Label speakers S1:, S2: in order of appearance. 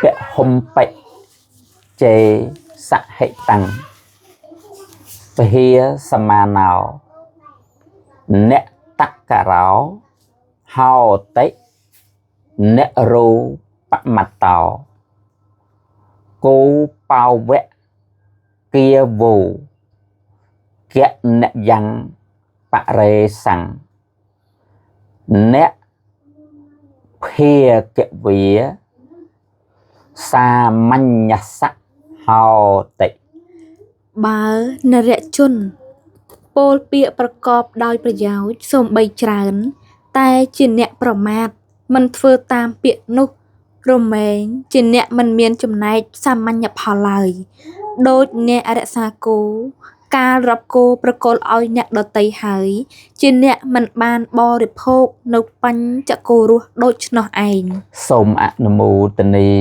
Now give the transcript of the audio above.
S1: vẽ hôm bạch chế xã hệ tăng phía sama nào nẹ tắc cả ráo hao tế nẹ rô bạc mặt tàu cô bao vẽ kia vụ kẹt nẹ dăng bạc rê sẵn nẹ phía kẹt vía xa manh nhạc sắc hao tế
S2: បើនរជនពោលពាក្យប្រកបដោយប្រយោជន៍សូម្បីច្រើនតែជាអ្នកប្រមាថមិនធ្វើតាមពាក្យនោះរមែងជាអ្នកមិនមានចំណែកសាមញ្ញផលឡើយដូចអ្នករក្សាគោការរាប់គោប្រគល់ឲ្យអ្នកដតីហើយជាអ្នកមិនបានបរិភោគនៅបញ្ចគោរសដូច្នោះឯង
S1: សូមអនុមោទនា